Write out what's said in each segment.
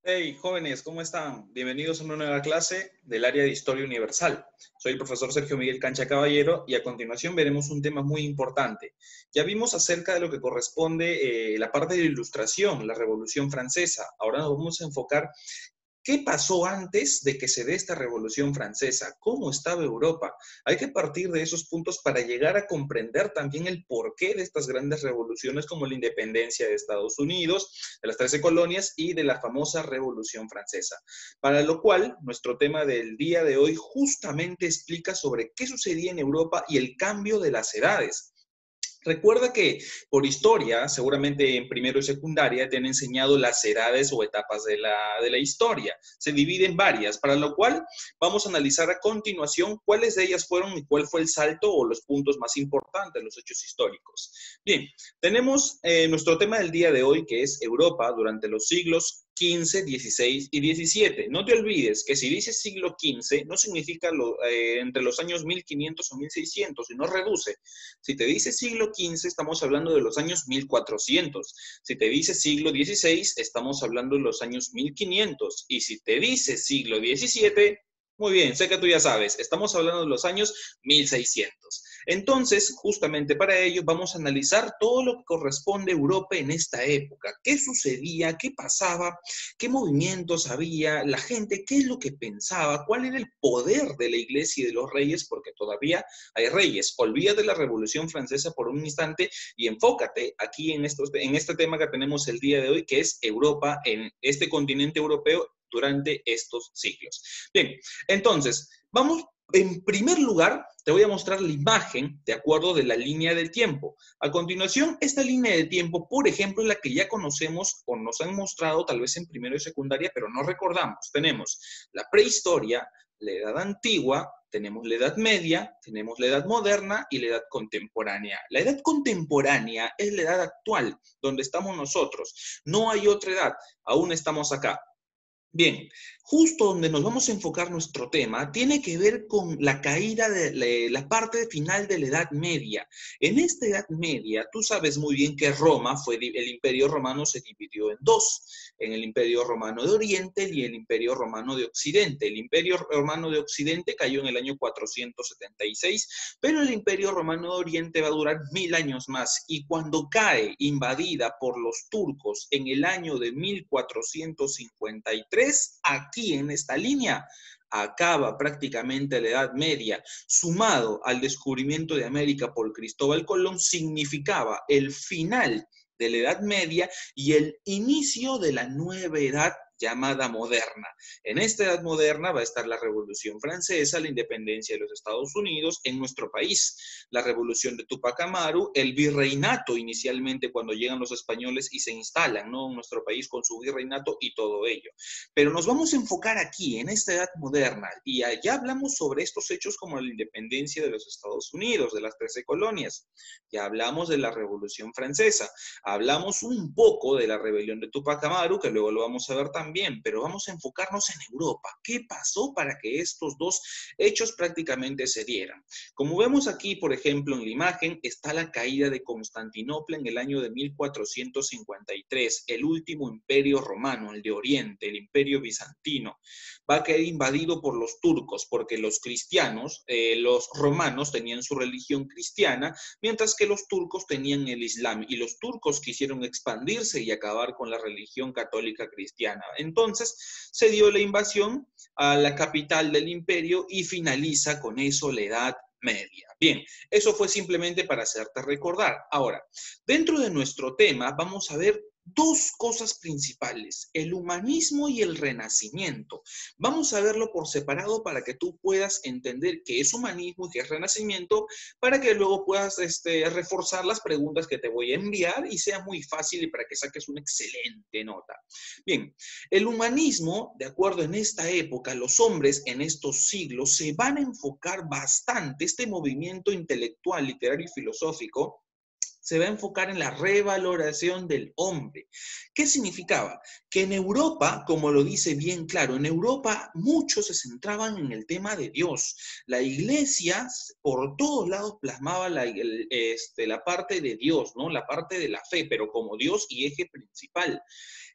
Hey, jóvenes, ¿cómo están? Bienvenidos a una nueva clase del área de Historia Universal. Soy el profesor Sergio Miguel Cancha Caballero y a continuación veremos un tema muy importante. Ya vimos acerca de lo que corresponde la parte de la Ilustración, la Revolución Francesa. Ahora nos vamos a enfocar. ¿Qué pasó antes de que se dé esta Revolución Francesa? ¿Cómo estaba Europa? Hay que partir de esos puntos para llegar a comprender también el porqué de estas grandes revoluciones como la independencia de Estados Unidos, de las 13 colonias y de la famosa Revolución Francesa. Para lo cual, nuestro tema del día de hoy justamente explica sobre qué sucedía en Europa y el cambio de las edades. Recuerda que por historia, seguramente en primero y secundaria, te han enseñado las edades o etapas de la historia. Se dividen varias, para lo cual vamos a analizar a continuación cuáles de ellas fueron y cuál fue el salto o los puntos más importantes, los hechos históricos. Bien, tenemos nuestro tema del día de hoy, que es Europa durante los siglos XV, XVI y XVII. No te olvides que si dices siglo XV, no significa entre los años 1500 o 1600, sino reduce. Si te dice siglo XV, estamos hablando de los años 1400. Si te dice siglo XVI, estamos hablando de los años 1500. Y si te dice siglo XVII, muy bien, sé que tú ya sabes, estamos hablando de los años 1600. Entonces, justamente para ello, vamos a analizar todo lo que corresponde a Europa en esta época. ¿Qué sucedía? ¿Qué pasaba? ¿Qué movimientos había? La gente, ¿qué es lo que pensaba? ¿Cuál era el poder de la iglesia y de los reyes? Porque todavía hay reyes. Olvídate de la Revolución Francesa por un instante y enfócate aquí en este tema que tenemos el día de hoy, que es Europa, en este continente europeo durante estos siglos. Bien, entonces, vamos, en primer lugar, te voy a mostrar la imagen de acuerdo de la línea del tiempo. A continuación, esta línea de tiempo, por ejemplo, es la que ya conocemos o nos han mostrado tal vez en primero y secundaria, pero no recordamos. Tenemos la prehistoria, la edad antigua, tenemos la edad media, tenemos la edad moderna y la edad contemporánea. La edad contemporánea es la edad actual, donde estamos nosotros. No hay otra edad, aún estamos acá. Bien, justo donde nos vamos a enfocar nuestro tema tiene que ver con la caída de la parte final de la Edad Media. En esta Edad Media, tú sabes muy bien que Roma el Imperio Romano se dividió en dos, en el Imperio Romano de Oriente y el Imperio Romano de Occidente. El Imperio Romano de Occidente cayó en el año 476, pero el Imperio Romano de Oriente va a durar 1000 años más. Y cuando cae invadida por los turcos en el año de 1453, aquí en esta línea, acaba prácticamente la Edad Media, sumado al descubrimiento de América por Cristóbal Colón, significaba el final de la Edad Media y el inicio de la nueva edad llamada moderna. En esta edad moderna va a estar la Revolución Francesa, la independencia de los Estados Unidos en nuestro país, la Revolución de Tupac Amaru, el virreinato inicialmente cuando llegan los españoles y se instalan, ¿no?, en nuestro país con su virreinato y todo ello. Pero nos vamos a enfocar aquí, en esta edad moderna, y allá hablamos sobre estos hechos como la independencia de los Estados Unidos, de las 13 colonias. Ya hablamos de la Revolución Francesa, hablamos un poco de la rebelión de Tupac Amaru, que luego lo vamos a ver también, pero vamos a enfocarnos en Europa. ¿Qué pasó para que estos dos hechos prácticamente se dieran? Como vemos aquí, por ejemplo, en la imagen, está la caída de Constantinopla en el año de 1453, el último imperio romano, el de Oriente, el imperio bizantino. Va a quedar invadido por los turcos, porque los cristianos, los romanos tenían su religión cristiana, mientras que los turcos tenían el islam, y los turcos quisieron expandirse y acabar con la religión católica cristiana. Entonces se dio la invasión a la capital del imperio y finaliza con eso la Edad Media. Bien, eso fue simplemente para hacerte recordar. Ahora, dentro de nuestro tema vamos a ver dos cosas principales, el humanismo y el renacimiento. Vamos a verlo por separado para que tú puedas entender qué es humanismo y qué es renacimiento, para que luego puedas reforzar las preguntas que te voy a enviar y sea muy fácil y para que saques una excelente nota. Bien, el humanismo, de acuerdo en esta época, los hombres en estos siglos se van a enfocar bastante, este movimiento intelectual, literario y filosófico, se va a enfocar en la revaloración del hombre. ¿Qué significaba? Que en Europa, como lo dice bien claro, en Europa muchos se centraban en el tema de Dios. La iglesia por todos lados plasmaba la parte de Dios, ¿no? La parte de la fe, pero como Dios y eje principal.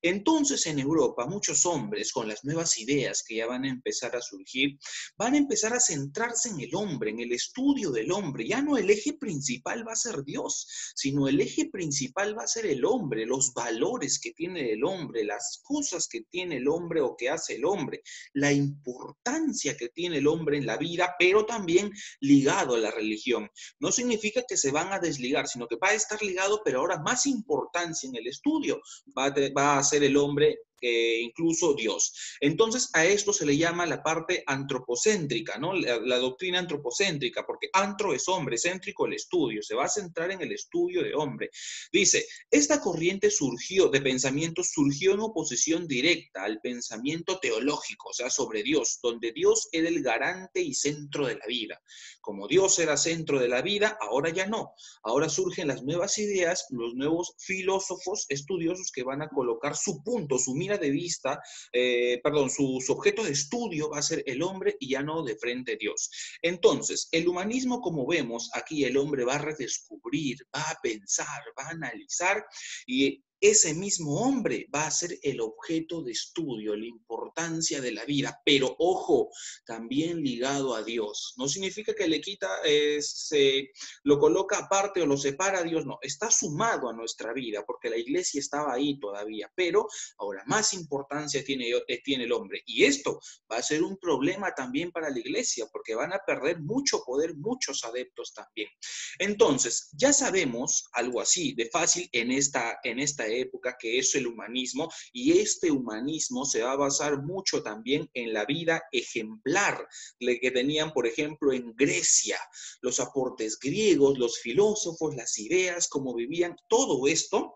Entonces, en Europa, muchos hombres con las nuevas ideas que ya van a empezar a surgir, van a empezar a centrarse en el hombre, en el estudio del hombre. Ya no el eje principal va a ser Dios, sino el eje principal va a ser el hombre, los valores que tiene el hombre, las cosas que tiene el hombre o que hace el hombre, la importancia que tiene el hombre en la vida, pero también ligado a la religión. No significa que se van a desligar, sino que va a estar ligado, pero ahora más importancia en el estudio va a ser el hombre, incluso Dios. Entonces, a esto se le llama la parte antropocéntrica, ¿no? La doctrina antropocéntrica, porque antro es hombre, céntrico el estudio, se va a centrar en el estudio de hombre. Dice, esta corriente de pensamiento surgió en oposición directa al pensamiento teológico, o sea, sobre Dios, donde Dios era el garante y centro de la vida. Como Dios era centro de la vida, ahora ya no. Ahora surgen las nuevas ideas, los nuevos filósofos estudiosos que van a colocar su punto, su mira de vista, su objeto de estudio va a ser el hombre y ya no de frente Dios. Entonces, el humanismo, como vemos, aquí el hombre va a redescubrir, va a pensar, va a analizar y ese mismo hombre va a ser el objeto de estudio, la importancia de la vida, pero ojo, también ligado a Dios. No significa que le quita, lo coloca aparte o lo separa a Dios, no, está sumado a nuestra vida, porque la iglesia estaba ahí todavía, pero ahora más importancia tiene el hombre. Y esto va a ser un problema también para la iglesia, porque van a perder mucho poder, muchos adeptos también. Entonces, ya sabemos algo así de fácil en esta época que es el humanismo, y este humanismo se va a basar mucho también en la vida ejemplar que tenían, por ejemplo, en Grecia, los aportes griegos, los filósofos, las ideas, cómo vivían, todo esto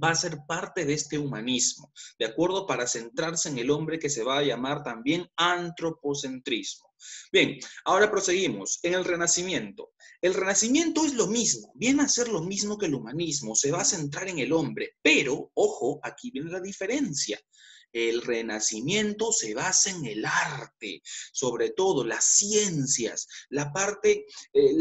va a ser parte de este humanismo, ¿de acuerdo? Para centrarse en el hombre que se va a llamar también antropocentrismo. Bien, ahora proseguimos. En el Renacimiento. El Renacimiento es lo mismo, viene a ser lo mismo que el humanismo, se va a centrar en el hombre, pero, ojo, aquí viene la diferencia. El Renacimiento se basa en el arte, sobre todo las ciencias, la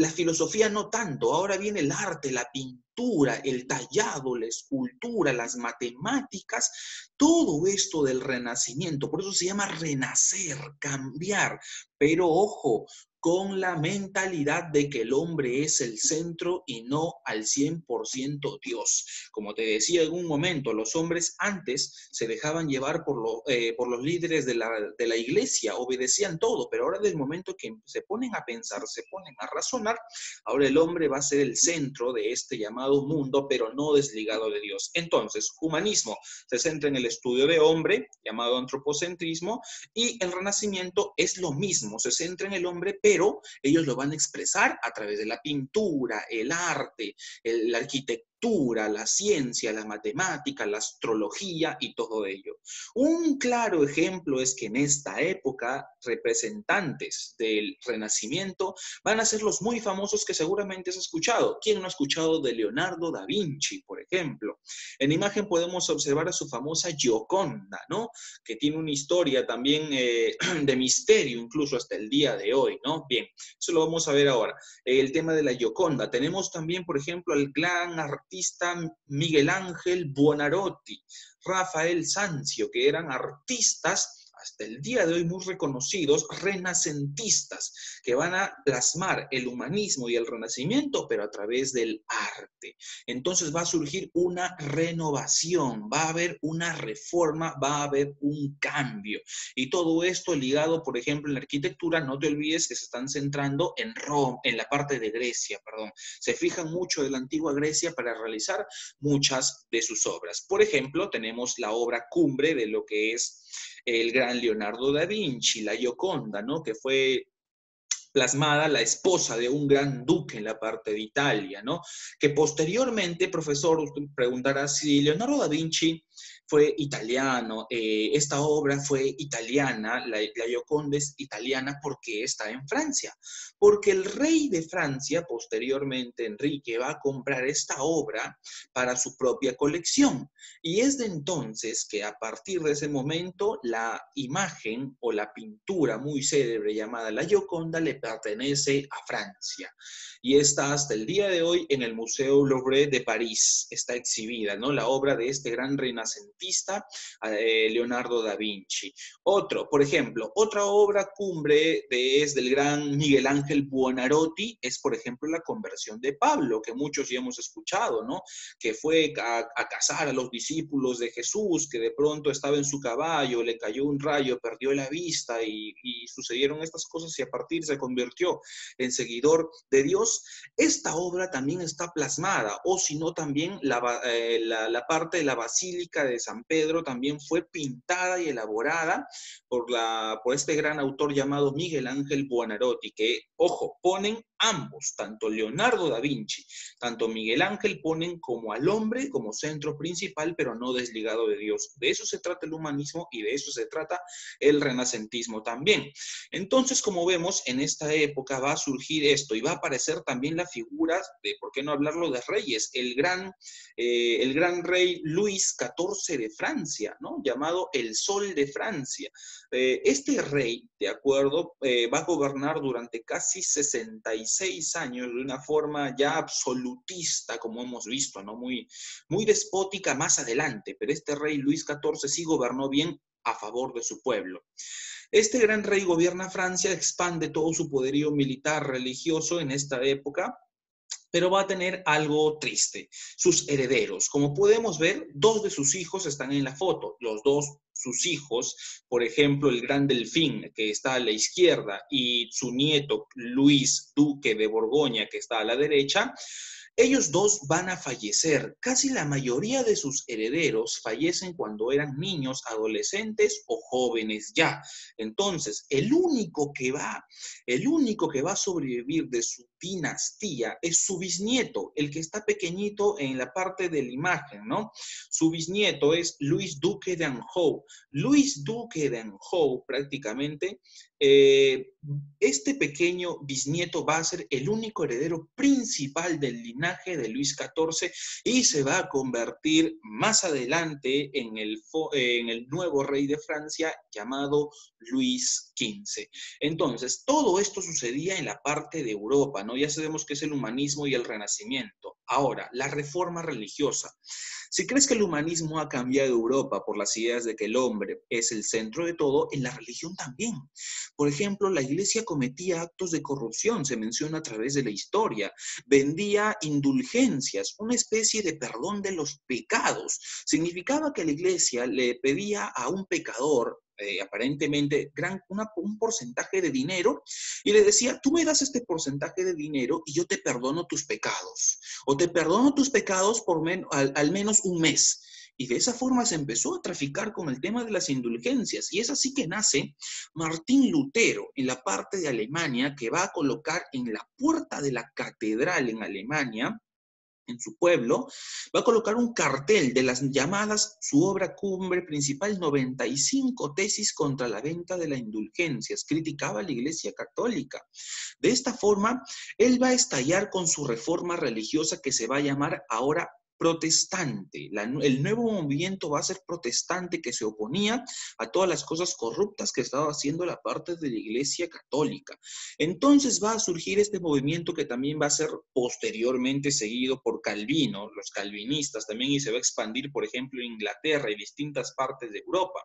filosofía no tanto, ahora viene el arte, la pintura, el tallado, la escultura, las matemáticas, todo esto del Renacimiento, por eso se llama renacer, cambiar, pero ojo, con la mentalidad de que el hombre es el centro y no al 100% Dios. Como te decía en un momento, los hombres antes se dejaban llevar por los líderes de la iglesia, obedecían todo, pero ahora del momento que se ponen a pensar, se ponen a razonar, ahora el hombre va a ser el centro de este llamado mundo, pero no desligado de Dios. Entonces, humanismo se centra en el estudio de hombre, llamado antropocentrismo, y el Renacimiento es lo mismo, se centra en el hombre, pero ellos lo van a expresar a través de la pintura, el arte, la arquitectura, la ciencia, la matemática, la astrología y todo ello. Un claro ejemplo es que en esta época representantes del Renacimiento van a ser los muy famosos que seguramente has escuchado. ¿Quién no ha escuchado de Leonardo da Vinci, por ejemplo? En imagen podemos observar a su famosa Gioconda, ¿no? Que tiene una historia también de misterio, incluso hasta el día de hoy, ¿no? Bien, eso lo vamos a ver ahora. El tema de la Gioconda. Tenemos también, por ejemplo, al gran artista Miguel Ángel Buonarroti, Rafael Sanzio, que eran artistas hasta el día de hoy muy reconocidos, renacentistas, que van a plasmar el humanismo y el renacimiento, pero a través del arte. Entonces va a surgir una renovación, va a haber una reforma, va a haber un cambio. Y todo esto ligado, por ejemplo, en la arquitectura, no te olvides que se están centrando en Roma, en la parte de Grecia, perdón. Se fijan mucho de la antigua Grecia para realizar muchas de sus obras. Por ejemplo, tenemos la obra cumbre de lo que es el gran Leonardo da Vinci, la Gioconda, ¿no? Que fue plasmada la esposa de un gran duque en la parte de Italia, ¿no? Que posteriormente, profesor, usted preguntará si Leonardo da Vinci fue italiano, esta obra fue italiana, la Gioconda es italiana porque está en Francia, porque el rey de Francia, posteriormente Enrique, va a comprar esta obra para su propia colección. Y es de entonces que a partir de ese momento la imagen o la pintura muy célebre llamada la Gioconda le pertenece a Francia. Y está hasta el día de hoy en el Museo Louvre de París, está exhibida, ¿no? La obra de este gran renacentista, Leonardo da Vinci. Por ejemplo, otra obra cumbre es del gran Miguel Ángel Buonarroti, es por ejemplo la conversión de Pablo, que muchos ya hemos escuchado, ¿no? Que fue a cazar a los discípulos de Jesús, que de pronto estaba en su caballo, le cayó un rayo, perdió la vista y sucedieron estas cosas y a partir se convirtió en seguidor de Dios. Esta obra también está plasmada, o si no también la parte de la Basílica de San Pedro también fue pintada y elaborada por este gran autor llamado Miguel Ángel Buonarroti, que, ojo, ponen ambos, tanto Leonardo da Vinci, tanto Miguel Ángel ponen como al hombre como centro principal, pero no desligado de Dios. De eso se trata el humanismo y de eso se trata el renacentismo también. Entonces, como vemos, en esta época va a surgir esto y va a aparecer también la figura de, ¿por qué no hablarlo de reyes? El gran rey Luis XIV de Francia, ¿no? Llamado el Sol de Francia. Este rey, de acuerdo, va a gobernar durante casi 66 años de una forma ya absolutista, como hemos visto, ¿no? Muy, muy despótica más adelante, pero este rey Luis XIV sí gobernó bien a favor de su pueblo. Este gran rey gobierna Francia, expande todo su poderío militar religioso en esta época, pero va a tener algo triste, sus herederos. Como podemos ver, dos de sus hijos están en la foto, sus hijos, por ejemplo, el gran Delfín, que está a la izquierda, y su nieto, Luis, duque de Borgoña, que está a la derecha. Ellos dos van a fallecer. Casi la mayoría de sus herederos fallecen cuando eran niños, adolescentes o jóvenes ya. Entonces, el único que va a sobrevivir de su dinastía es su bisnieto, el que está pequeñito en la parte de la imagen, ¿no? Su bisnieto es Luis Duque de Anjou. Luis Duque de Anjou prácticamente este pequeño bisnieto va a ser el único heredero principal del linaje de Luis XIV y se va a convertir más adelante en el nuevo rey de Francia llamado Luis XV. Entonces, todo esto sucedía en la parte de Europa, ¿no? Ya sabemos que es el humanismo y el renacimiento. Ahora, la reforma religiosa. Si crees que el humanismo ha cambiado Europa por las ideas de que el hombre es el centro de todo, en la religión también. Por ejemplo, la iglesia cometía actos de corrupción, se menciona a través de la historia, vendía indulgencias, una especie de perdón de los pecados. Significaba que la iglesia le pedía a un pecador, aparentemente un porcentaje de dinero y le decía, tú me das este porcentaje de dinero y yo te perdono tus pecados, o te perdono tus pecados por al menos un mes. Y de esa forma se empezó a traficar con el tema de las indulgencias. Y es así que nace Martín Lutero en la parte de Alemania, que va a colocar en la puerta de la catedral en Alemania, en su pueblo, va a colocar un cartel de las llamadas, su obra cumbre principal, 95 tesis contra la venta de las indulgencias. Criticaba a la Iglesia Católica. De esta forma, él va a estallar con su reforma religiosa que se va a llamar ahora protestante. El nuevo movimiento va a ser protestante, que se oponía a todas las cosas corruptas que estaba haciendo la parte de la Iglesia Católica. Entonces va a surgir este movimiento que también va a ser posteriormente seguido por Calvino, los calvinistas también, y se va a expandir, por ejemplo, en Inglaterra y distintas partes de Europa.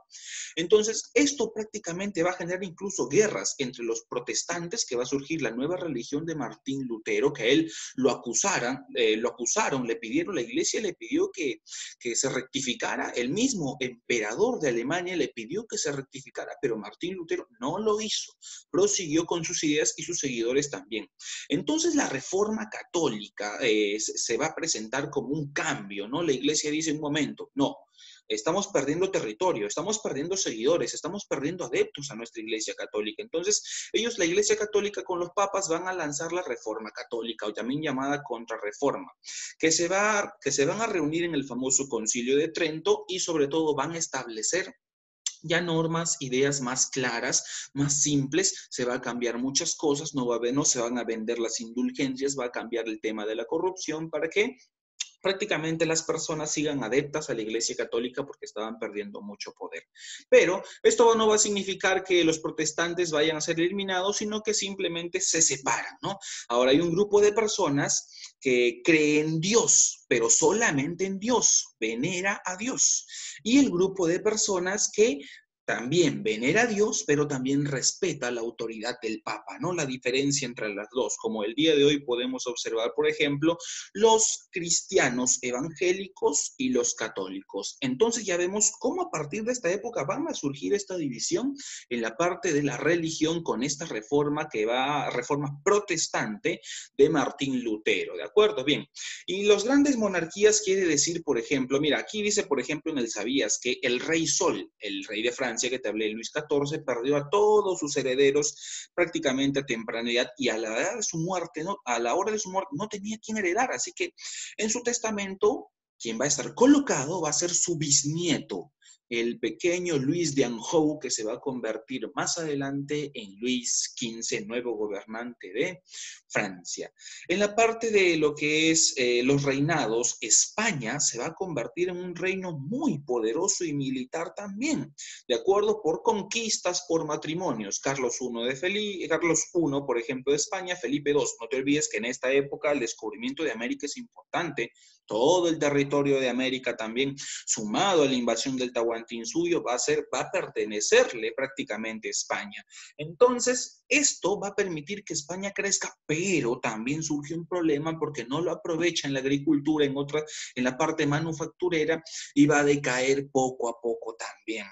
Entonces, esto prácticamente va a generar incluso guerras entre los protestantes, que va a surgir la nueva religión de Martín Lutero, que a él lo acusaron, le pidieron, la iglesia le pidió que se rectificara, el mismo emperador de Alemania le pidió que se rectificara, pero Martín Lutero no lo hizo, prosiguió con sus ideas y sus seguidores también. Entonces la reforma católica se va a presentar como un cambio, ¿no? La iglesia dice, un momento, no, estamos perdiendo territorio, estamos perdiendo seguidores, estamos perdiendo adeptos a nuestra Iglesia Católica. Entonces, la Iglesia Católica con los papas van a lanzar la Reforma Católica, o también llamada Contrarreforma, que se van a reunir en el famoso Concilio de Trento y sobre todo van a establecer ya normas, ideas más claras, más simples, se va a cambiar muchas cosas, no se van a vender las indulgencias, va a cambiar el tema de la corrupción para que prácticamente las personas sigan adeptas a la Iglesia Católica porque estaban perdiendo mucho poder. Pero esto no va a significar que los protestantes vayan a ser eliminados, sino que simplemente se separan, ¿no? Ahora hay un grupo de personas que cree en Dios, pero solamente en Dios, venera a Dios. Y el grupo de personas que también venera a Dios, pero también respeta la autoridad del Papa, ¿no? La diferencia entre las dos, como el día de hoy podemos observar, por ejemplo, los cristianos evangélicos y los católicos. Entonces ya vemos cómo a partir de esta época van a surgir esta división en la parte de la religión con esta reforma reforma protestante de Martín Lutero, ¿de acuerdo? Bien, y los grandes monarquías quiere decir, por ejemplo, mira, aquí dice, por ejemplo, en el Sabías, que el rey Sol, el rey de Francia, que te hablé, Luis XIV, perdió a todos sus herederos prácticamente a temprana edad y a la hora de su muerte no tenía quien heredar, así que en su testamento quien va a estar colocado va a ser su bisnieto, el pequeño Luis de Anjou, que se va a convertir más adelante en Luis XV, nuevo gobernante de Francia. En la parte de lo que es los reinados, España se va a convertir en un reino muy poderoso y militar también, de acuerdo, por conquistas, por matrimonios. Carlos I, por ejemplo, de España, Felipe II. No te olvides que en esta época el descubrimiento de América es importante. Todo el territorio de América también, sumado a la invasión del Tahuantinsuyo, va a pertenecerle prácticamente a España. Entonces, esto va a permitir que España crezca, pero también surge un problema porque no lo aprovecha en la agricultura, en la parte manufacturera, y va a decaer poco a poco también.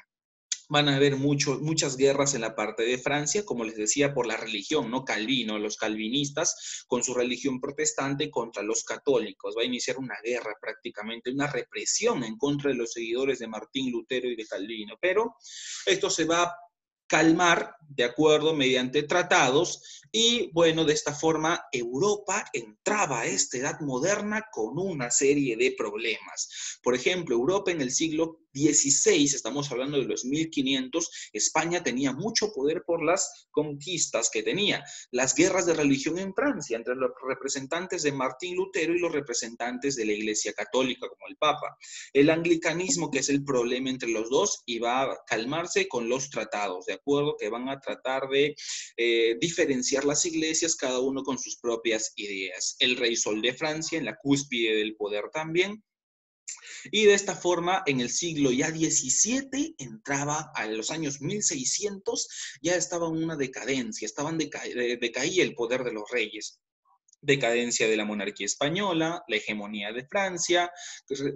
Van a haber muchas guerras en la parte de Francia, como les decía, por la religión, ¿no? Calvino, los calvinistas con su religión protestante contra los católicos. Va a iniciar una guerra prácticamente, una represión en contra de los seguidores de Martín Lutero y de Calvino. Pero esto se va a calmar, de acuerdo, mediante tratados, y bueno, de esta forma Europa entraba a esta edad moderna con una serie de problemas. Por ejemplo, Europa en el siglo XVI, estamos hablando de los 1500, España tenía mucho poder por las conquistas que tenía. Las guerras de religión en Francia, entre los representantes de Martín Lutero y los representantes de la Iglesia Católica, como el Papa. El anglicanismo, que es el problema entre los dos, y va a calmarse con los tratados, ¿de acuerdo? Que van a tratar de diferenciar las iglesias, cada uno con sus propias ideas. El rey Sol de Francia, en la cúspide del poder también. Y de esta forma, en el siglo ya XVII, entraba a los años 1600, ya estaba en una decadencia, decaía el poder de los reyes. Decadencia de la monarquía española, la hegemonía de Francia,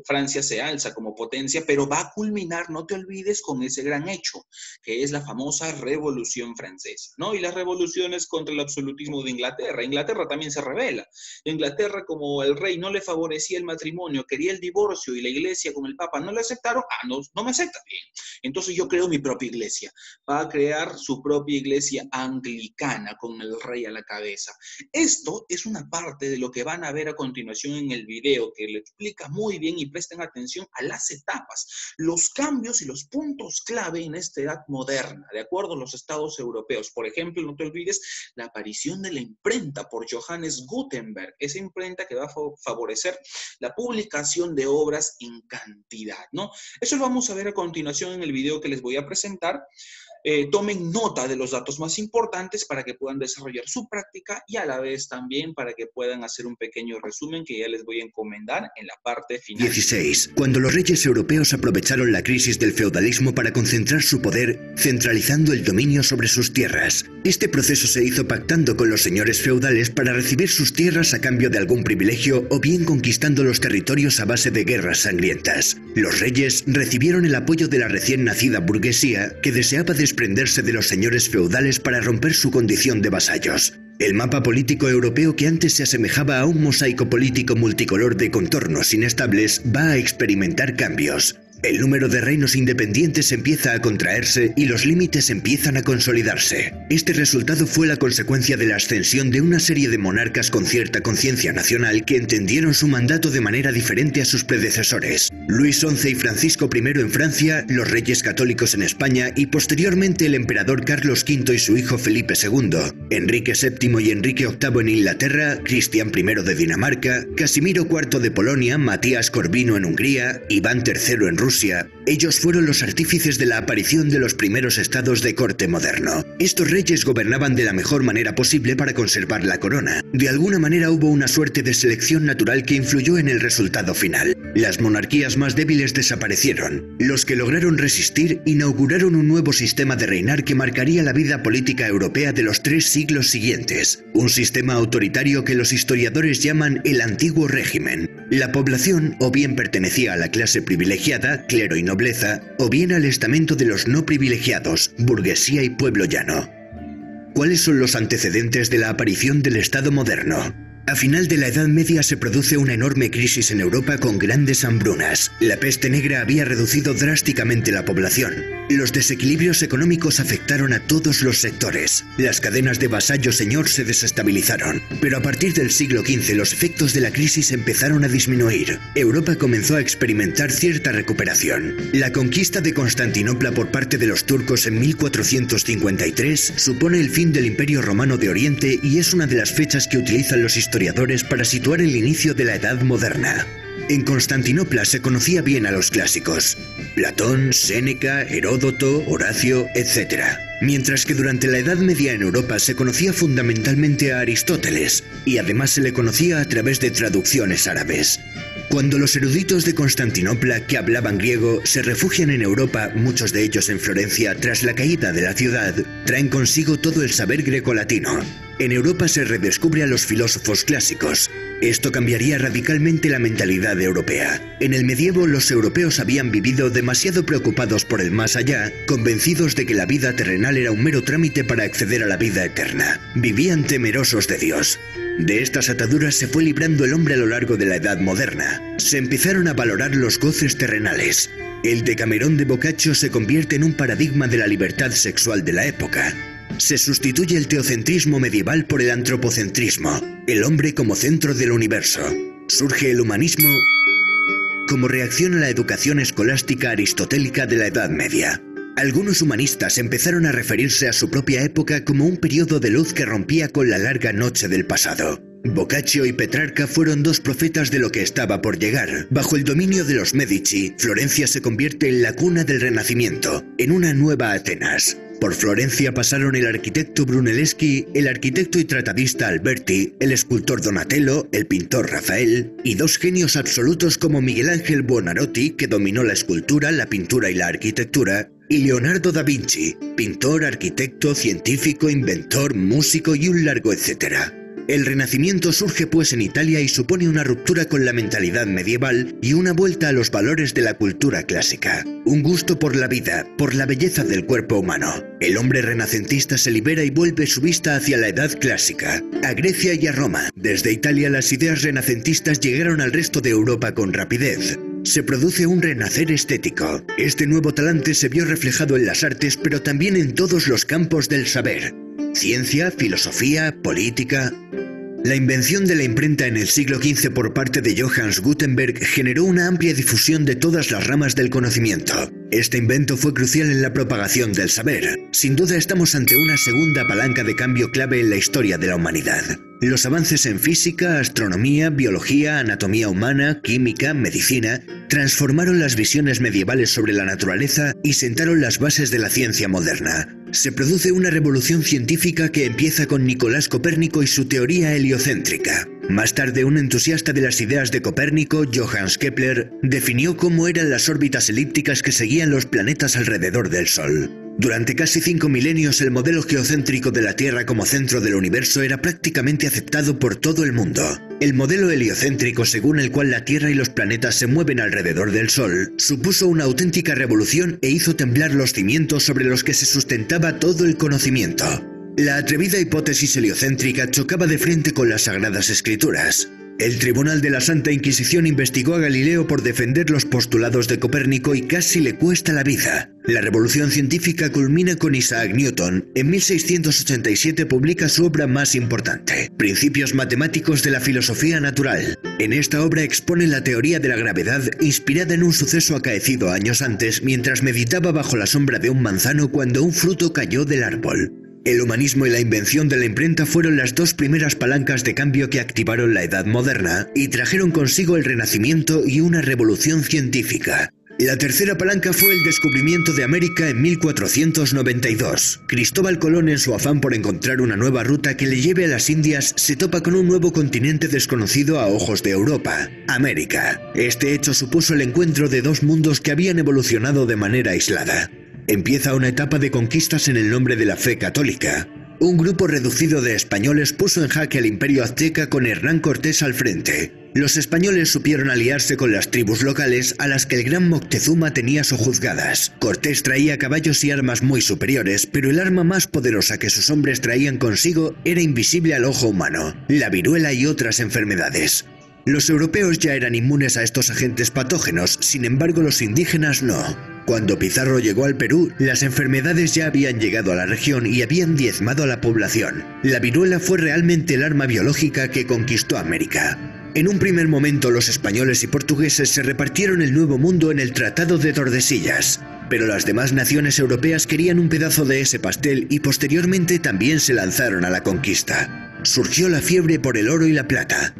Francia se alza como potencia, pero va a culminar, no te olvides, con ese gran hecho, que es la famosa Revolución Francesa, ¿no? Y las revoluciones contra el absolutismo de Inglaterra. Inglaterra también se rebela. Inglaterra, como el rey no le favorecía el matrimonio, quería el divorcio, y la iglesia con el papa no le aceptaron, no me acepta, bien. Entonces yo creo mi propia iglesia. Va a crear su propia iglesia anglicana, con el rey a la cabeza. Esto es una parte de lo que van a ver a continuación en el video, que le explica muy bien, y presten atención a las etapas, los cambios y los puntos clave en esta edad moderna, de acuerdo a los estados europeos. Por ejemplo, no te olvides la aparición de la imprenta por Johannes Gutenberg, esa imprenta que va a favorecer la publicación de obras en cantidad, ¿no? Eso lo vamos a ver a continuación en el video que les voy a presentar. Tomen nota de los datos más importantes para que puedan desarrollar su práctica, y a la vez también para que puedan hacer un pequeño resumen que ya les voy a encomendar en la parte final. 16. Cuando los reyes europeos aprovecharon la crisis del feudalismo para concentrar su poder, centralizando el dominio sobre sus tierras. Este proceso se hizo pactando con los señores feudales para recibir sus tierras a cambio de algún privilegio, o bien conquistando los territorios a base de guerras sangrientas. Los reyes recibieron el apoyo de la recién nacida burguesía, que deseaba desprenderse de los señores feudales para romper su condición de vasallos. El mapa político europeo, que antes se asemejaba a un mosaico político multicolor de contornos inestables, va a experimentar cambios. El número de reinos independientes empieza a contraerse y los límites empiezan a consolidarse. Este resultado fue la consecuencia de la ascensión de una serie de monarcas con cierta conciencia nacional que entendieron su mandato de manera diferente a sus predecesores. Luis XI y Francisco I en Francia, los reyes católicos en España y posteriormente el emperador Carlos V y su hijo Felipe II, Enrique VII y Enrique VIII en Inglaterra, Cristián I de Dinamarca, Casimiro IV de Polonia, Matías Corvino en Hungría, Iván III en Rusia. Ellos fueron los artífices de la aparición de los primeros estados de corte moderno. Estos reyes gobernaban de la mejor manera posible para conservar la corona. De alguna manera hubo una suerte de selección natural que influyó en el resultado final. Las monarquías más débiles desaparecieron. Los que lograron resistir inauguraron un nuevo sistema de reinar que marcaría la vida política europea de los 3 siglos siguientes. Un sistema autoritario que los historiadores llaman el antiguo régimen. La población o bien pertenecía a la clase privilegiada, clero y nobleza, o bien al estamento de los no privilegiados, burguesía y pueblo llano. ¿Cuáles son los antecedentes de la aparición del Estado moderno? A final de la Edad Media se produce una enorme crisis en Europa con grandes hambrunas. La peste negra había reducido drásticamente la población. Los desequilibrios económicos afectaron a todos los sectores. Las cadenas de vasallo-señor se desestabilizaron. Pero a partir del siglo XV los efectos de la crisis empezaron a disminuir. Europa comenzó a experimentar cierta recuperación. La conquista de Constantinopla por parte de los turcos en 1453 supone el fin del Imperio Romano de Oriente y es una de las fechas que utilizan los historiadores para situar el inicio de la Edad Moderna. En Constantinopla se conocía bien a los clásicos: Platón, Séneca, Heródoto, Horacio, etc. Mientras que durante la Edad Media en Europa se conocía fundamentalmente a Aristóteles, y además se le conocía a través de traducciones árabes. Cuando los eruditos de Constantinopla, que hablaban griego, se refugian en Europa, muchos de ellos en Florencia, tras la caída de la ciudad, traen consigo todo el saber grecolatino. En Europa se redescubre a los filósofos clásicos. Esto cambiaría radicalmente la mentalidad europea. En el medievo los europeos habían vivido demasiado preocupados por el más allá, convencidos de que la vida terrenal era un mero trámite para acceder a la vida eterna. Vivían temerosos de Dios. De estas ataduras se fue librando el hombre a lo largo de la Edad Moderna. Se empezaron a valorar los goces terrenales. El Decamerón de Boccaccio se convierte en un paradigma de la libertad sexual de la época. Se sustituye el teocentrismo medieval por el antropocentrismo, el hombre como centro del universo. Surge el humanismo como reacción a la educación escolástica aristotélica de la Edad Media. Algunos humanistas empezaron a referirse a su propia época como un periodo de luz que rompía con la larga noche del pasado. Boccaccio y Petrarca fueron 2 profetas de lo que estaba por llegar. Bajo el dominio de los Medici, Florencia se convierte en la cuna del Renacimiento, en una nueva Atenas. Por Florencia pasaron el arquitecto Brunelleschi, el arquitecto y tratadista Alberti, el escultor Donatello, el pintor Rafael, y 2 genios absolutos como Miguel Ángel Buonarroti, que dominó la escultura, la pintura y la arquitectura, y Leonardo da Vinci, pintor, arquitecto, científico, inventor, músico y un largo etcétera. El Renacimiento surge pues en Italia y supone una ruptura con la mentalidad medieval y una vuelta a los valores de la cultura clásica. Un gusto por la vida, por la belleza del cuerpo humano. El hombre renacentista se libera y vuelve su vista hacia la edad clásica, a Grecia y a Roma. Desde Italia las ideas renacentistas llegaron al resto de Europa con rapidez. Se produce un renacer estético. Este nuevo talante se vio reflejado en las artes, pero también en todos los campos del saber: ciencia, filosofía, política. La invención de la imprenta en el siglo XV por parte de Johannes Gutenberg generó una amplia difusión de todas las ramas del conocimiento. Este invento fue crucial en la propagación del saber. Sin duda estamos ante una segunda palanca de cambio clave en la historia de la humanidad. Los avances en física, astronomía, biología, anatomía humana, química, medicina, transformaron las visiones medievales sobre la naturaleza y sentaron las bases de la ciencia moderna. Se produce una revolución científica que empieza con Nicolás Copérnico y su teoría heliocéntrica. Más tarde, un entusiasta de las ideas de Copérnico, Johannes Kepler, definió cómo eran las órbitas elípticas que seguían los planetas alrededor del Sol. Durante casi 5 milenios, el modelo geocéntrico de la Tierra como centro del universo era prácticamente aceptado por todo el mundo. El modelo heliocéntrico, según el cual la Tierra y los planetas se mueven alrededor del Sol, supuso una auténtica revolución e hizo temblar los cimientos sobre los que se sustentaba todo el conocimiento. La atrevida hipótesis heliocéntrica chocaba de frente con las Sagradas Escrituras. El Tribunal de la Santa Inquisición investigó a Galileo por defender los postulados de Copérnico y casi le cuesta la vida. La revolución científica culmina con Isaac Newton. En 1687 publica su obra más importante, Principios matemáticos de la filosofía natural. En esta obra expone la teoría de la gravedad inspirada en un suceso acaecido años antes mientras meditaba bajo la sombra de un manzano cuando un fruto cayó del árbol. El humanismo y la invención de la imprenta fueron las dos primeras palancas de cambio que activaron la Edad Moderna y trajeron consigo el Renacimiento y una revolución científica. La tercera palanca fue el descubrimiento de América en 1492. Cristóbal Colón, en su afán por encontrar una nueva ruta que le lleve a las Indias, se topa con un nuevo continente desconocido a ojos de Europa, América. Este hecho supuso el encuentro de dos mundos que habían evolucionado de manera aislada. Empieza una etapa de conquistas en el nombre de la fe católica. Un grupo reducido de españoles puso en jaque al imperio azteca con Hernán Cortés al frente. Los españoles supieron aliarse con las tribus locales a las que el gran Moctezuma tenía sojuzgadas. Cortés traía caballos y armas muy superiores, pero el arma más poderosa que sus hombres traían consigo era invisible al ojo humano, la viruela y otras enfermedades. Los europeos ya eran inmunes a estos agentes patógenos, sin embargo los indígenas no. Cuando Pizarro llegó al Perú, las enfermedades ya habían llegado a la región y habían diezmado a la población. La viruela fue realmente el arma biológica que conquistó América. En un primer momento los españoles y portugueses se repartieron el Nuevo Mundo en el Tratado de Tordesillas, pero las demás naciones europeas querían un pedazo de ese pastel y posteriormente también se lanzaron a la conquista. Surgió la fiebre por el oro y la plata.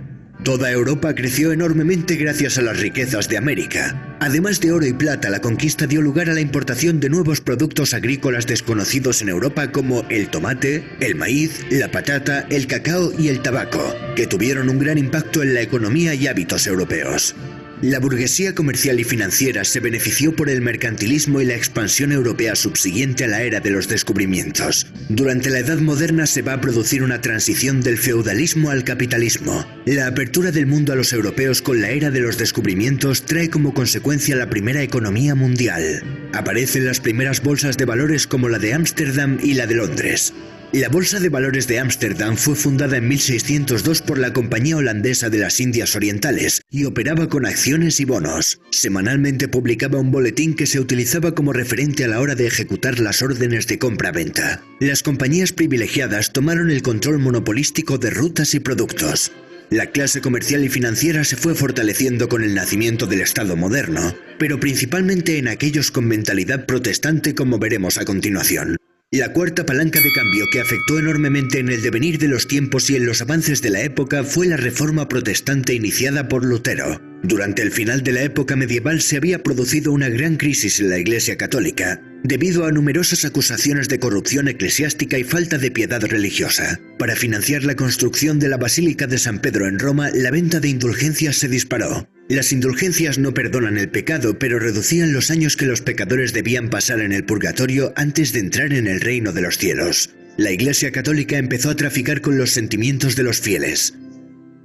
Toda Europa creció enormemente gracias a las riquezas de América. Además de oro y plata, la conquista dio lugar a la importación de nuevos productos agrícolas desconocidos en Europa como el tomate, el maíz, la patata, el cacao y el tabaco, que tuvieron un gran impacto en la economía y hábitos europeos. La burguesía comercial y financiera se benefició por el mercantilismo y la expansión europea subsiguiente a la era de los descubrimientos. Durante la Edad Moderna se va a producir una transición del feudalismo al capitalismo. La apertura del mundo a los europeos con la era de los descubrimientos trae como consecuencia la primera economía mundial. Aparecen las primeras bolsas de valores como la de Ámsterdam y la de Londres. La Bolsa de Valores de Ámsterdam fue fundada en 1602 por la Compañía Holandesa de las Indias Orientales y operaba con acciones y bonos. Semanalmente publicaba un boletín que se utilizaba como referente a la hora de ejecutar las órdenes de compra-venta. Las compañías privilegiadas tomaron el control monopolístico de rutas y productos. La clase comercial y financiera se fue fortaleciendo con el nacimiento del Estado moderno, pero principalmente en aquellos con mentalidad protestante, como veremos a continuación. La cuarta palanca de cambio que afectó enormemente en el devenir de los tiempos y en los avances de la época fue la Reforma Protestante iniciada por Lutero. Durante el final de la época medieval se había producido una gran crisis en la Iglesia Católica, debido a numerosas acusaciones de corrupción eclesiástica y falta de piedad religiosa. Para financiar la construcción de la Basílica de San Pedro en Roma, la venta de indulgencias se disparó. Las indulgencias no perdonan el pecado, pero reducían los años que los pecadores debían pasar en el purgatorio antes de entrar en el reino de los cielos. La Iglesia Católica empezó a traficar con los sentimientos de los fieles.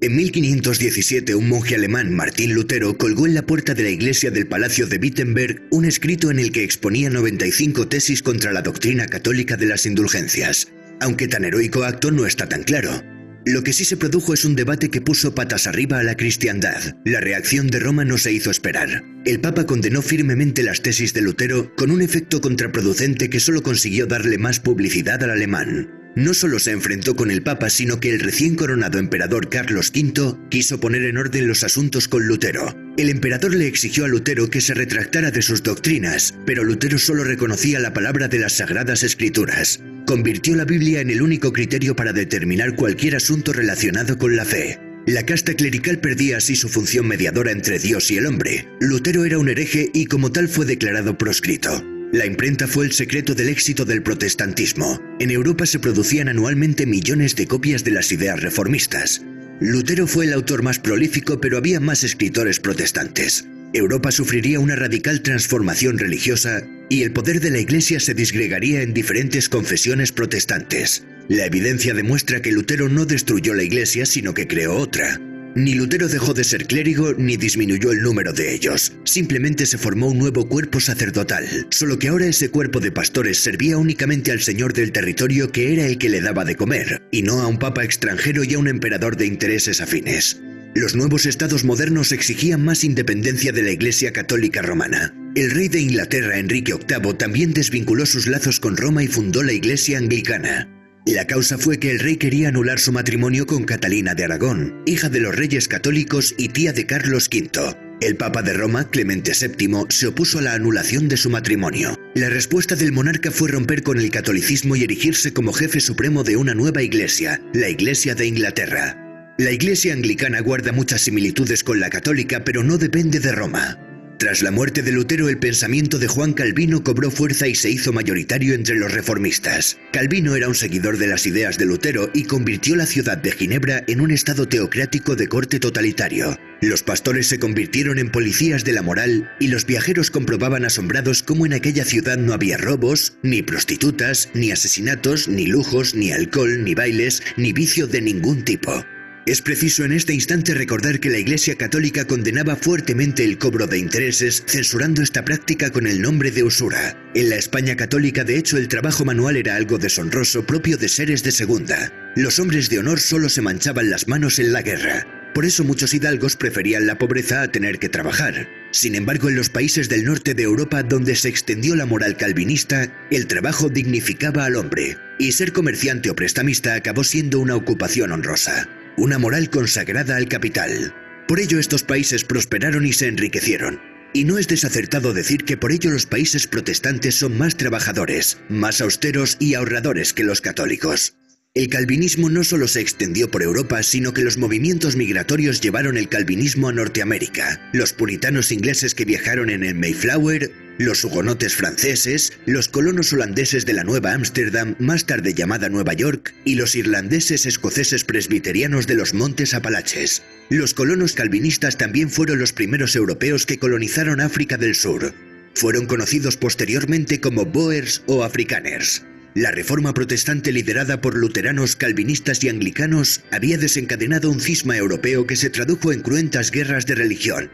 En 1517, un monje alemán, Martín Lutero, colgó en la puerta de la iglesia del Palacio de Wittenberg un escrito en el que exponía 95 tesis contra la doctrina católica de las indulgencias. Aunque tan heroico acto no está tan claro. Lo que sí se produjo es un debate que puso patas arriba a la cristiandad. La reacción de Roma no se hizo esperar. El Papa condenó firmemente las tesis de Lutero con un efecto contraproducente que solo consiguió darle más publicidad al alemán. No solo se enfrentó con el Papa, sino que el recién coronado emperador Carlos V quiso poner en orden los asuntos con Lutero. El emperador le exigió a Lutero que se retractara de sus doctrinas, pero Lutero solo reconocía la palabra de las Sagradas Escrituras. Convirtió la Biblia en el único criterio para determinar cualquier asunto relacionado con la fe. La casta clerical perdía así su función mediadora entre Dios y el hombre. Lutero era un hereje y como tal fue declarado proscrito. La imprenta fue el secreto del éxito del protestantismo. En Europa se producían anualmente millones de copias de las ideas reformistas. Lutero fue el autor más prolífico, pero había más escritores protestantes. Europa sufriría una radical transformación religiosa y el poder de la Iglesia se disgregaría en diferentes confesiones protestantes. La evidencia demuestra que Lutero no destruyó la Iglesia, sino que creó otra. Ni Lutero dejó de ser clérigo ni disminuyó el número de ellos. Simplemente se formó un nuevo cuerpo sacerdotal, solo que ahora ese cuerpo de pastores servía únicamente al señor del territorio, que era el que le daba de comer, y no a un papa extranjero y a un emperador de intereses afines. Los nuevos estados modernos exigían más independencia de la Iglesia Católica Romana. El rey de Inglaterra, Enrique VIII, también desvinculó sus lazos con Roma y fundó la Iglesia Anglicana. La causa fue que el rey quería anular su matrimonio con Catalina de Aragón, hija de los reyes católicos y tía de Carlos V. El Papa de Roma, Clemente VII, se opuso a la anulación de su matrimonio. La respuesta del monarca fue romper con el catolicismo y erigirse como jefe supremo de una nueva iglesia, la Iglesia de Inglaterra. La Iglesia anglicana guarda muchas similitudes con la católica, pero no depende de Roma. Tras la muerte de Lutero, el pensamiento de Juan Calvino cobró fuerza y se hizo mayoritario entre los reformistas. Calvino era un seguidor de las ideas de Lutero y convirtió la ciudad de Ginebra en un estado teocrático de corte totalitario. Los pastores se convirtieron en policías de la moral y los viajeros comprobaban asombrados cómo en aquella ciudad no había robos, ni prostitutas, ni asesinatos, ni lujos, ni alcohol, ni bailes, ni vicio de ningún tipo. Es preciso en este instante recordar que la Iglesia Católica condenaba fuertemente el cobro de intereses, censurando esta práctica con el nombre de usura. En la España católica, de hecho, el trabajo manual era algo deshonroso propio de seres de segunda. Los hombres de honor solo se manchaban las manos en la guerra. Por eso muchos hidalgos preferían la pobreza a tener que trabajar. Sin embargo, en los países del norte de Europa, donde se extendió la moral calvinista, el trabajo dignificaba al hombre, y ser comerciante o prestamista acabó siendo una ocupación honrosa. Una moral consagrada al capital. Por ello estos países prosperaron y se enriquecieron. Y no es desacertado decir que por ello los países protestantes son más trabajadores, más austeros y ahorradores que los católicos. El calvinismo no solo se extendió por Europa, sino que los movimientos migratorios llevaron el calvinismo a Norteamérica. Los puritanos ingleses que viajaron en el Mayflower, los hugonotes franceses, los colonos holandeses de la Nueva Ámsterdam, más tarde llamada Nueva York, y los irlandeses escoceses presbiterianos de los Montes Apalaches. Los colonos calvinistas también fueron los primeros europeos que colonizaron África del Sur. Fueron conocidos posteriormente como Boers o Afrikaners. La reforma protestante liderada por luteranos, calvinistas y anglicanos había desencadenado un cisma europeo que se tradujo en cruentas guerras de religión.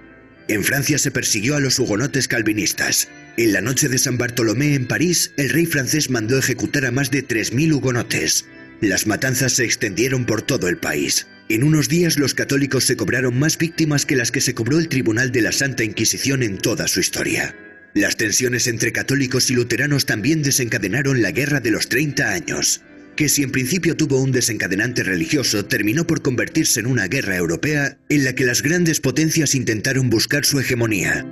En Francia se persiguió a los hugonotes calvinistas. En la noche de San Bartolomé en París, el rey francés mandó ejecutar a más de 3000 hugonotes. Las matanzas se extendieron por todo el país. En unos días los católicos se cobraron más víctimas que las que se cobró el Tribunal de la Santa Inquisición en toda su historia. Las tensiones entre católicos y luteranos también desencadenaron la Guerra de los 30 años, que si en principio tuvo un desencadenante religioso, terminó por convertirse en una guerra europea en la que las grandes potencias intentaron buscar su hegemonía.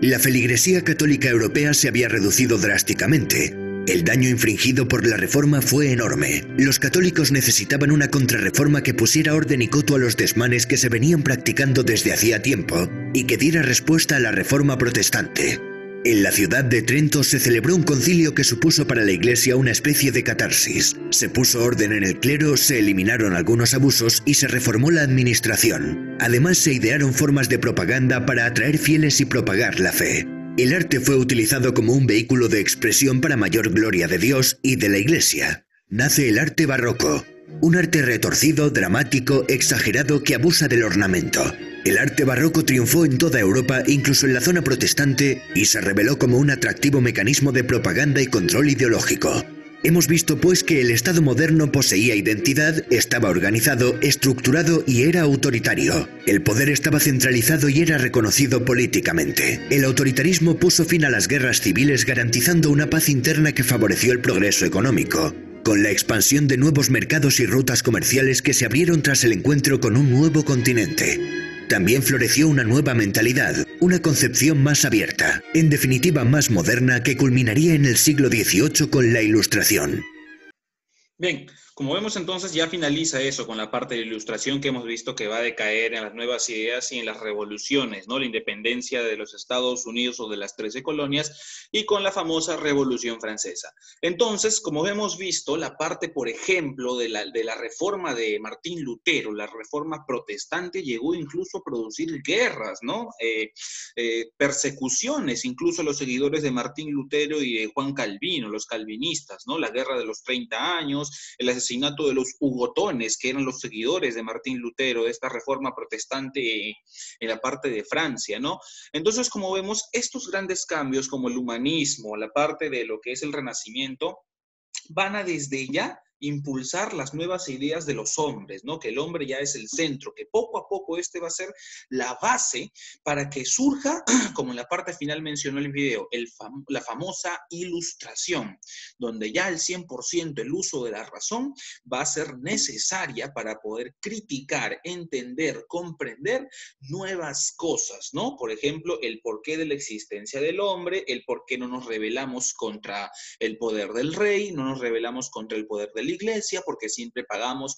La feligresía católica europea se había reducido drásticamente. El daño infligido por la reforma fue enorme. Los católicos necesitaban una contrarreforma que pusiera orden y coto a los desmanes que se venían practicando desde hacía tiempo y que diera respuesta a la reforma protestante. En la ciudad de Trento se celebró un concilio que supuso para la Iglesia una especie de catarsis. Se puso orden en el clero, se eliminaron algunos abusos y se reformó la administración. Además se idearon formas de propaganda para atraer fieles y propagar la fe. El arte fue utilizado como un vehículo de expresión para mayor gloria de Dios y de la Iglesia. Nace el arte barroco, un arte retorcido, dramático, exagerado que abusa del ornamento. El arte barroco triunfó en toda Europa, incluso en la zona protestante, y se reveló como un atractivo mecanismo de propaganda y control ideológico. Hemos visto pues que el Estado moderno poseía identidad, estaba organizado, estructurado y era autoritario. El poder estaba centralizado y era reconocido políticamente. El autoritarismo puso fin a las guerras civiles garantizando una paz interna que favoreció el progreso económico, con la expansión de nuevos mercados y rutas comerciales que se abrieron tras el encuentro con un nuevo continente. También floreció una nueva mentalidad, una concepción más abierta, en definitiva más moderna, que culminaría en el siglo XVIII con la Ilustración. Bien, como vemos entonces ya finaliza eso con la parte de la Ilustración que hemos visto que va a decaer en las nuevas ideas y en las revoluciones, ¿no? La independencia de los Estados Unidos o de las 13 colonias y con la famosa Revolución Francesa. Entonces, como hemos visto, la parte, por ejemplo, de la reforma de Martín Lutero, la reforma protestante, llegó incluso a producir guerras, ¿no? Persecuciones, incluso a los seguidores de Martín Lutero y de Juan Calvino, los calvinistas, ¿no? La guerra de los 30 años, el asesinato de los hugotones, que eran los seguidores de Martín Lutero, de esta reforma protestante en la parte de Francia, ¿no? Entonces, como vemos, estos grandes cambios como el humanismo, la parte de lo que es el Renacimiento, van a desde ya impulsar las nuevas ideas de los hombres, ¿no? Que el hombre ya es el centro, que poco a poco este va a ser la base para que surja, como en la parte final mencionó el video, la famosa ilustración, donde ya el 100% el uso de la razón va a ser necesaria para poder criticar, entender, comprender nuevas cosas, ¿no? Por ejemplo, el porqué de la existencia del hombre, el por qué no nos rebelamos contra el poder del rey, no nos rebelamos contra el poder de la iglesia, porque siempre pagamos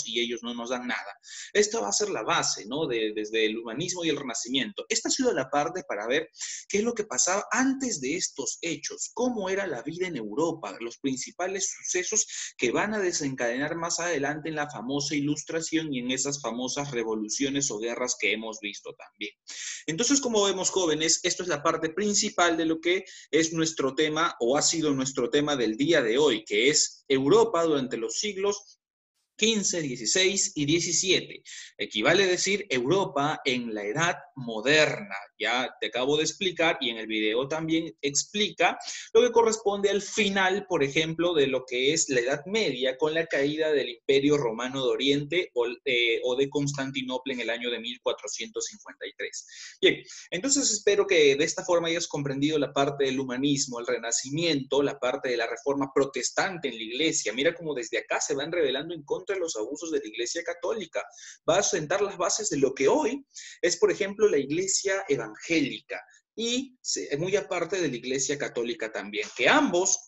y ellos no nos dan nada. Esta va a ser la base, ¿no? Desde el humanismo y el renacimiento. Esta ha sido la parte para ver qué es lo que pasaba antes de estos hechos, cómo era la vida en Europa, los principales sucesos que van a desencadenar más adelante en la famosa Ilustración y en esas famosas revoluciones o guerras que hemos visto también. Entonces, como vemos, jóvenes, esto es la parte principal de lo que es nuestro tema o ha sido nuestro tema del día de hoy, que es Europa durante los siglos XV, XVI y XVII. Equivale a decir Europa en la edad moderna. Ya te acabo de explicar y en el video también explica lo que corresponde al final, por ejemplo, de lo que es la Edad Media con la caída del Imperio Romano de Oriente o de Constantinopla en el año de 1453. Bien, entonces espero que de esta forma hayas comprendido la parte del humanismo, el renacimiento, la parte de la reforma protestante en la iglesia. Mira cómo desde acá se van revelando en contra de los abusos de la iglesia católica. Va a sentar las bases de lo que hoy es, por ejemplo, la iglesia evangélica y muy aparte de la iglesia católica también, que ambos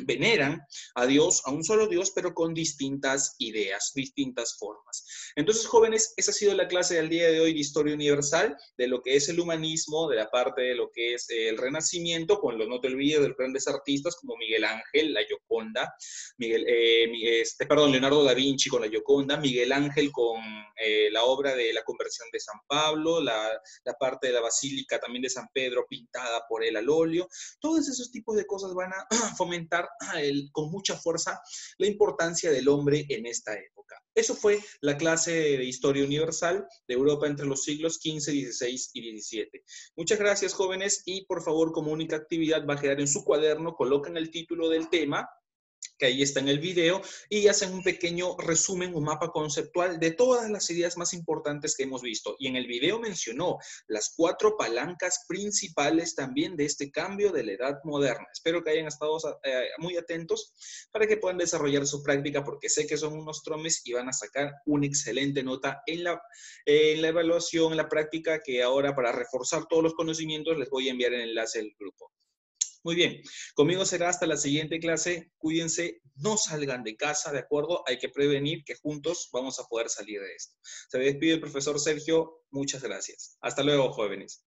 veneran a Dios, a un solo Dios, pero con distintas ideas, distintas formas. Entonces, jóvenes, esa ha sido la clase del día de hoy de Historia Universal, de lo que es el humanismo, de la parte de lo que es el Renacimiento, con los no te olvides de los grandes artistas como Miguel Ángel, la Gioconda, Leonardo da Vinci con la Gioconda, Miguel Ángel con la obra de la conversión de San Pablo, la parte de la Basílica también de San Pedro pintada por él al óleo. Todos esos tipos de cosas van a fomentar con mucha fuerza la importancia del hombre en esta época. Eso fue la clase de Historia Universal de Europa entre los siglos XV, XVI y XVII. Muchas gracias, jóvenes, y por favor, como única actividad va a quedar en su cuaderno, coloquen el título del tema, que ahí está en el video, y hacen un pequeño resumen, un mapa conceptual de todas las ideas más importantes que hemos visto. Y en el video mencionó las 4 palancas principales también de este cambio de la edad moderna. Espero que hayan estado muy atentos para que puedan desarrollar su práctica, porque sé que son unos tromes y van a sacar una excelente nota en la evaluación, en la práctica, que ahora para reforzar todos los conocimientos les voy a enviar el enlace del grupo. Muy bien, conmigo será hasta la siguiente clase. Cuídense, no salgan de casa, ¿de acuerdo? Hay que prevenir que juntos vamos a poder salir de esto. Se despide el profesor Sergio. Muchas gracias. Hasta luego, jóvenes.